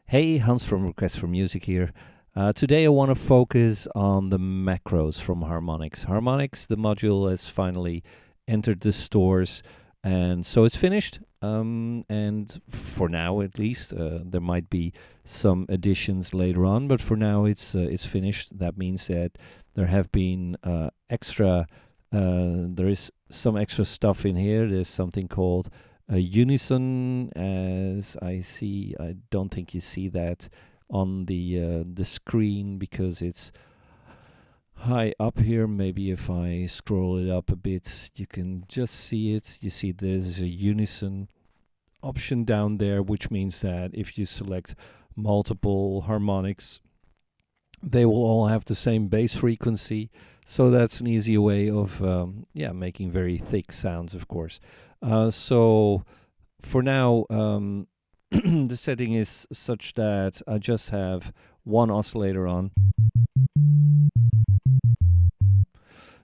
Hey, Hans from Request for Music here. Today I want to focus on the macros from Harmonix. Harmonix, the module, has finally entered the stores, and so it's finished. And for now, at least, there might be some additions later on, but for now, it's finished. That means that there have been extra. There is some extra stuff in here. There's something called Unison, as I see. I don't think you see that on the screen because it's high up here. Maybe if I scroll it up a bit, you can just see it. You see there's a Unison option down there, which means that if you select multiple harmonics, they will all have the same bass frequency. So that's an easy way of making very thick sounds, of course. So for now, the setting is such that I just have one oscillator on,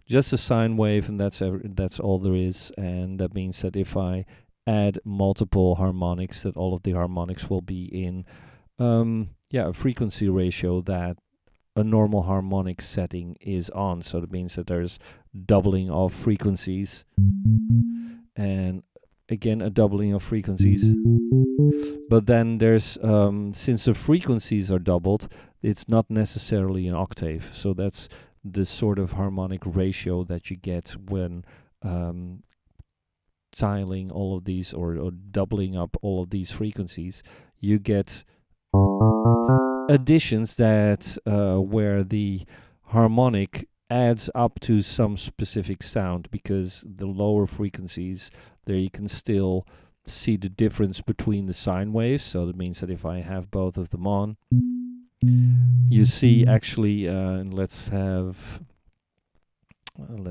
just a sine wave, and that's all there is. And that means that if I add multiple harmonics, that all of the harmonics will be in a frequency ratio that a normal harmonic setting is on. So that means that there's doubling of frequencies, and again a doubling of frequencies. But then there's since the frequencies are doubled, it's not necessarily an octave. So that's the sort of harmonic ratio that you get when tiling all of these or doubling up all of these frequencies. You get additions that where the harmonic adds up to some specific sound, because the lower frequencies, there you can still see the difference between the sine waves. So that means that if I have both of them on, you see actually, and let's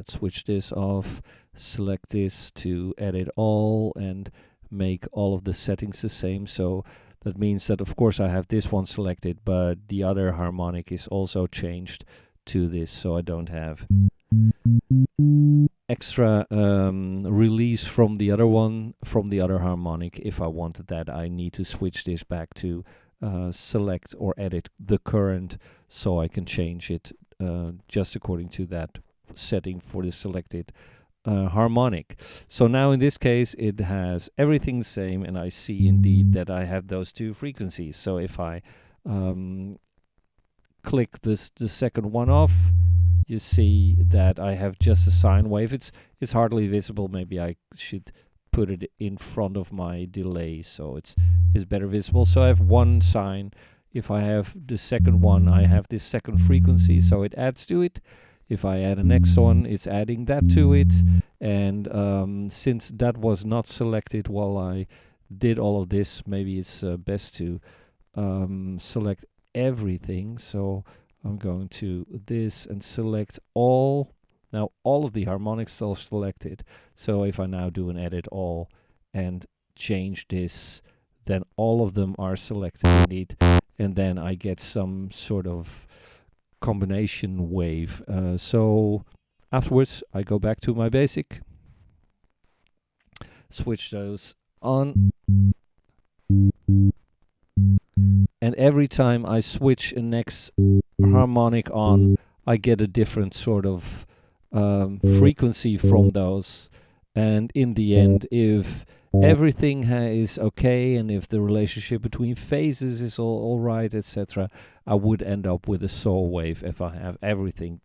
switch this off, select this to edit all and make all of the settings the same. So that means that of course I have this one selected, but the other harmonic is also changed to this, so I don't have extra release from the other one, from the other harmonic. If I wanted that, I need to switch this back to select or edit the current, so I can change it just according to that setting for the selected harmonic. So now in this case it has everything the same, and I see indeed that I have those two frequencies. So if I click the second one off, you see that I have just a sine wave. It's hardly visible. Maybe I should put it in front of my delay so it's better visible. So I have one sine. If I have the second one, I have this second frequency, so it adds to it. If I add a next one, it's adding that to it. And since that was not selected while I did all of this, maybe it's best to select everything. So I'm going to this and select all. Now all of the harmonics are selected. So if I now do an edit all and change this, then all of them are selected indeed. And then I get some sort of combination wave. So afterwards I go back to my basic, switch those on, and every time I switch a next harmonic on, I get a different sort of frequency from those. And in the end, if everything is okay, and if the relationship between phases is all right, etc., I would end up with a saw wave if I have everything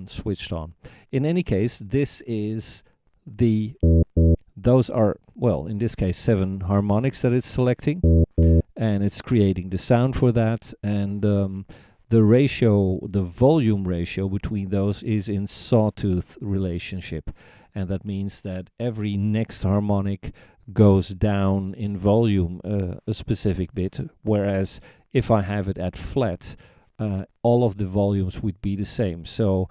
switched on. In any case, those are, well, in this case 7 harmonics that it's selecting, and it's creating the sound for that. And the ratio, the volume ratio between those is in sawtooth relationship, and that means that every next harmonic goes down in volume a specific bit, whereas if I have it at flat, all of the volumes would be the same. So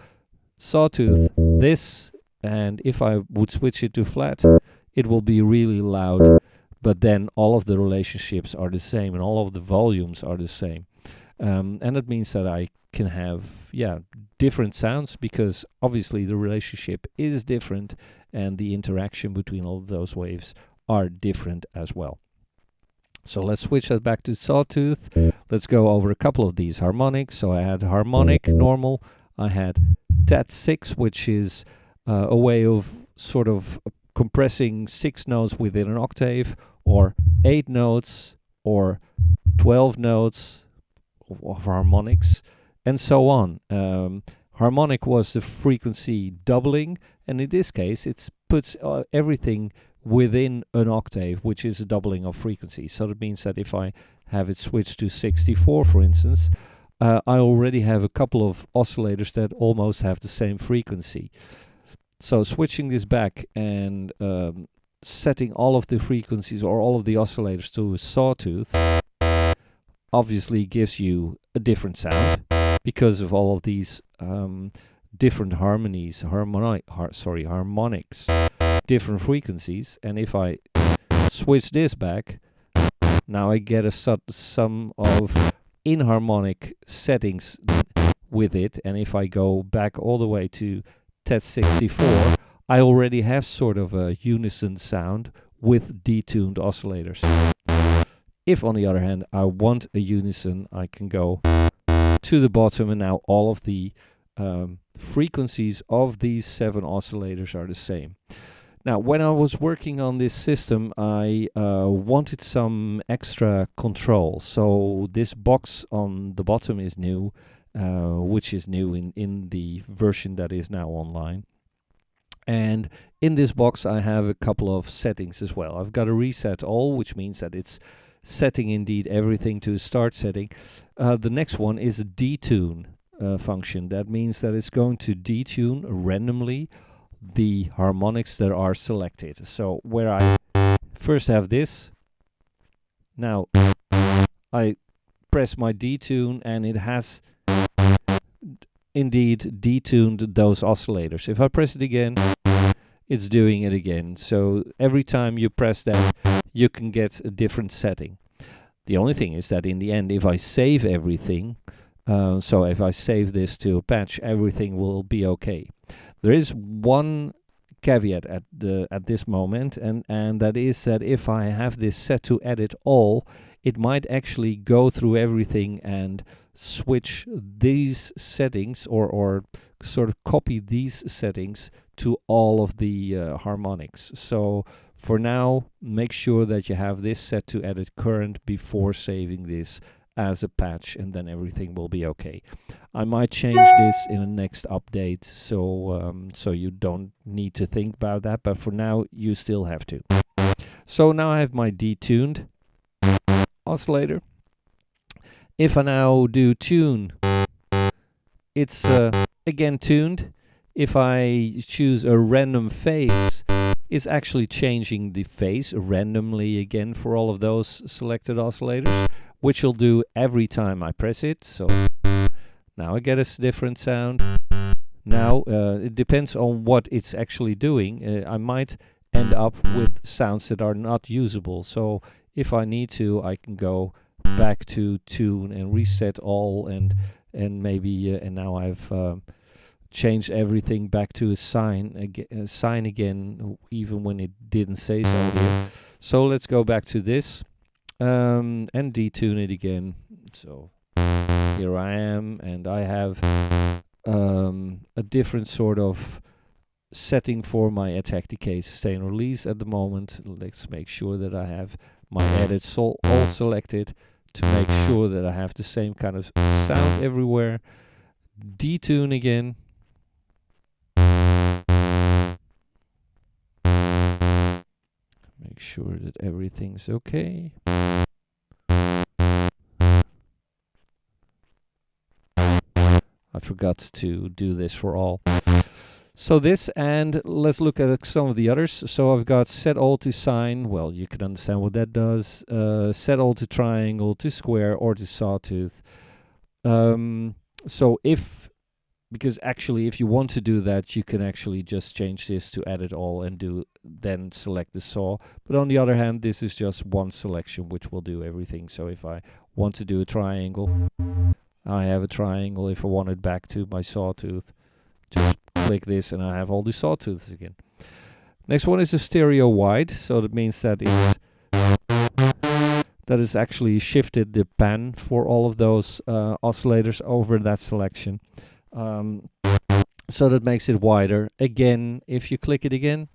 sawtooth this, and if I would switch it to flat, it will be really loud, but then all of the relationships are the same and all of the volumes are the same. And that means that I can have different sounds, because obviously the relationship is different and the interaction between all of those waves are different as well. So let's switch that back to sawtooth. Let's go over a couple of these harmonics. So I had harmonic, normal. I had TET6, which is a way of sort of compressing 6 notes within an octave, or 8 notes, or 12 notes of harmonics, and so on. Harmonic was the frequency doubling, and in this case it puts everything within an octave, which is a doubling of frequency. So that means that if I have it switched to 64, for instance, I already have a couple of oscillators that almost have the same frequency. So switching this back and setting all of the frequencies or all of the oscillators to a sawtooth obviously gives you a different sound because of all of these different harmonics, different frequencies. And if I switch this back, now I get a sum of inharmonic settings with it. And if I go back all the way to TET64, I already have sort of a unison sound with detuned oscillators. If, on the other hand, I want a unison, I can go to the bottom, and now all of the frequencies of these 7 oscillators are the same. Now, when I was working on this system, I wanted some extra control. So this box on the bottom is new, which is new in the version that is now online. And in this box, I have a couple of settings as well. I've got a reset all, which means that it's setting indeed everything to a start setting. The next one is a detune function. That means that it's going to detune randomly the harmonics that are selected. So where I first have this, now I press my detune and it has indeed detuned those oscillators. If I press it again, it's doing it again. So every time you press that, you can get a different setting. The only thing is that in the end, if I save everything, so if I save this to a patch, everything will be okay. There is one caveat at this moment, and that is that if I have this set to edit all, it might actually go through everything and switch these settings or sort of copy these settings to all of the harmonics. So for now, make sure that you have this set to edit current before saving this as a patch, and then everything will be okay. I might change this in the next update, so you don't need to think about that, but for now you still have to. So now I have my detuned oscillator. If I now do tune, it's again tuned. If I choose a random phase, it's actually changing the phase randomly again for all of those selected oscillators, which will do every time I press it. So now I get a different sound. Now it depends on what it's actually doing. I might end up with sounds that are not usable. So if I need to, I can go back to tune and reset all, and maybe and now I've changed everything back to a sine again, even when it didn't say so here. So let's go back to this and detune it again. So here I am, and I have a different sort of setting for my attack, decay, sustain, release at the moment. Let's make sure that I have my edits all selected to make sure that I have the same kind of sound everywhere. Detune again. Make sure that everything's okay. I forgot to do this for all. So this, and let's look at some of the others. So I've got set all to sine. Well, you can understand what that does. Set all to triangle, to square, or to sawtooth. So because actually if you want to do that, you can actually just change this to edit all and then select the saw. But on the other hand, this is just one selection which will do everything. So if I want to do a triangle, I have a triangle. If I want it back to my sawtooth, just click this and I have all the sawtooths again. Next one is a stereo wide. So that means that it's that has actually shifted the pan for all of those oscillators over that selection. Um, so that makes it wider. Again, if you click it again,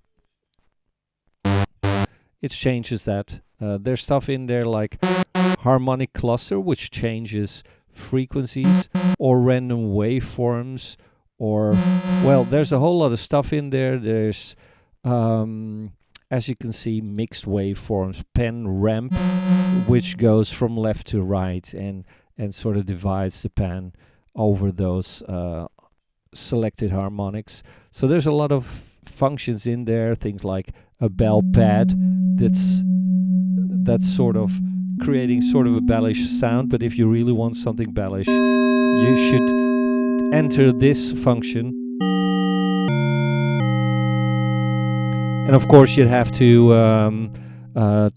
it changes that. There's stuff in there like harmonic cluster, which changes frequencies, or random waveforms, or, well, there's a whole lot of stuff in there. There's, as you can see, mixed waveforms, pen ramp, which goes from left to right and sort of divides the pan over those selected harmonics. So there's a lot of functions in there, things like a bell pad that's sort of creating sort of a bellish sound, but if you really want something bellish, you should enter this function. And of course you'd have to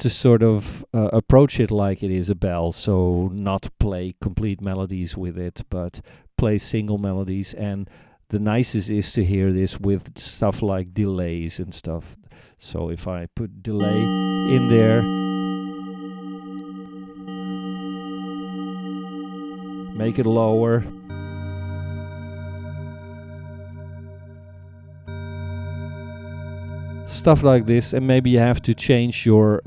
sort of approach it like it is a bell, so not play complete melodies with it, but play single melodies. And the nicest is to hear this with stuff like delays and stuff. So if I put delay in there, make it lower, stuff like this, and maybe you have to change your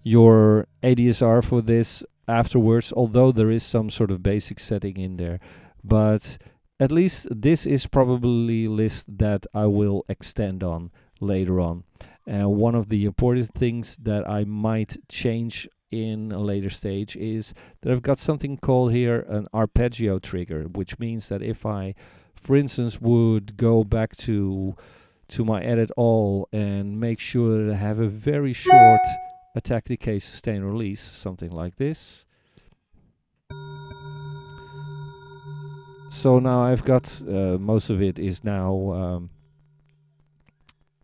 ADSR for this afterwards, although there is some sort of basic setting in there. But at least this is probably a list that I will extend on later on. One of the important things that I might change in a later stage is that I've got something called here an arpeggio trigger, which means that if I, for instance, would go back to my edit all and make sure that I have a very short attack, decay, sustain, release, something like this. So now I've got most of it is now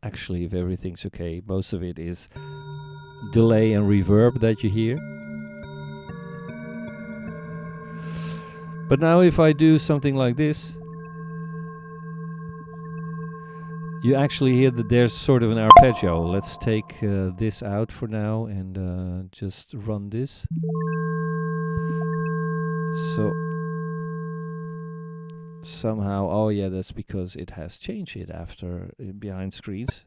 actually, if everything's okay, most of it is delay and reverb that you hear. But now if I do something like this, you actually hear that there's sort of an arpeggio. Let's take this out for now and just run this. So somehow, oh yeah, that's because it has changed it after behind screens.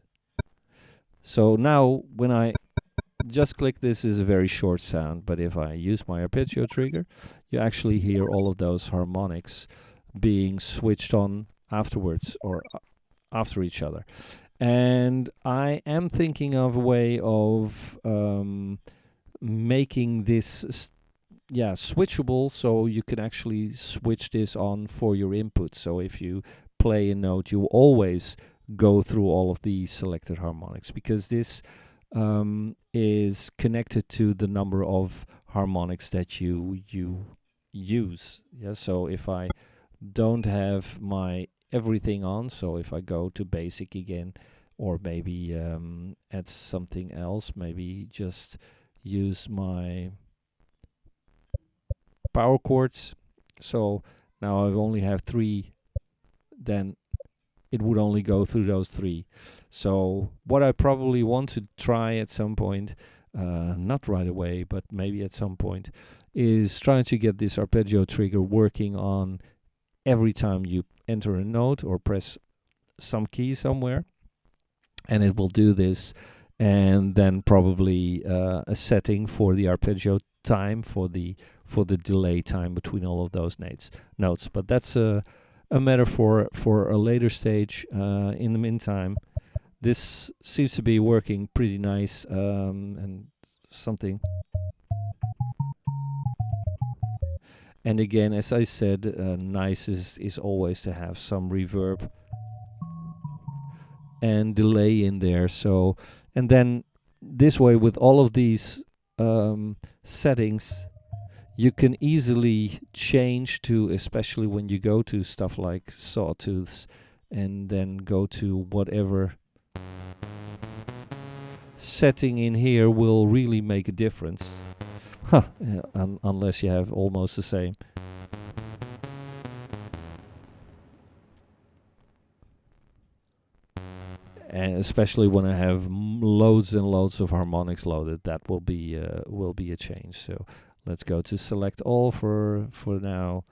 So now when I just click, this is a very short sound, but if I use my arpeggio trigger, you actually hear all of those harmonics being switched on afterwards, or after each other. And I am thinking of a way of making this switchable, so you can actually switch this on for your input. So if you play a note, you always go through all of the selected harmonics, because this is connected to the number of harmonics that you use. Yeah, so if I don't have my everything on, so if I go to basic again, or maybe add something else, maybe just use my power chords. So now I only have 3, then it would only go through those 3. So what I probably want to try at some point, not right away, but maybe at some point, is trying to get this arpeggio trigger working on every time you enter a note or press some key somewhere, and it will do this. And then probably a setting for the arpeggio time, for the delay time between all of those notes. But that's a matter for a later stage. In the meantime, this seems to be working pretty nice, and something. And again, as I said, nice is always to have some reverb and delay in there. So, and then this way, with all of these settings, you can easily change to, especially when you go to stuff like sawtooths, and then go to whatever setting in here will really make a difference. Unless you have almost the same. and especially when I have loads and loads of harmonics loaded, that will be a change. So let's go to select all for now.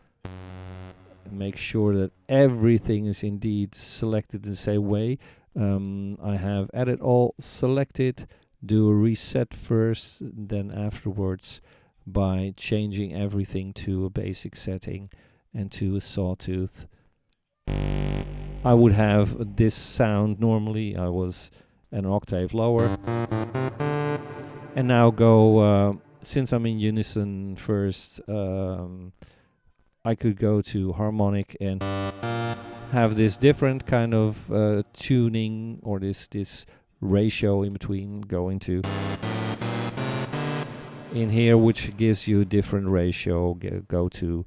Make sure that everything is indeed selected the same way. I have edit all selected. Do a reset first, then afterwards by changing everything to a basic setting and to a sawtooth. I would have this sound normally. I was an octave lower. And now go, since I'm in unison first, I could go to harmonic and have this different kind of tuning, or this ratio in between going to in here, which gives you a different ratio. Go to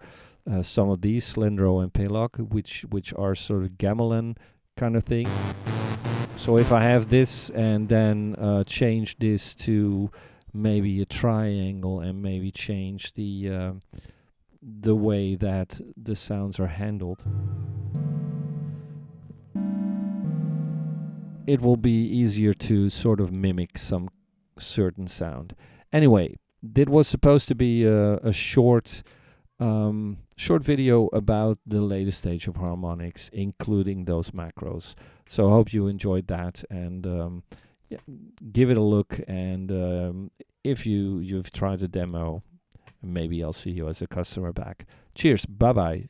some of these, Slendro and Pelog, which are sort of gamelan kind of thing. So if I have this and then change this to maybe a triangle and maybe change the way that the sounds are handled, it will be easier to sort of mimic some certain sound. Anyway, that was supposed to be a short video about the latest stage of harmonics, including those macros. So I hope you enjoyed that, and give it a look. And if you've tried the demo, maybe I'll see you as a customer back. Cheers, bye bye.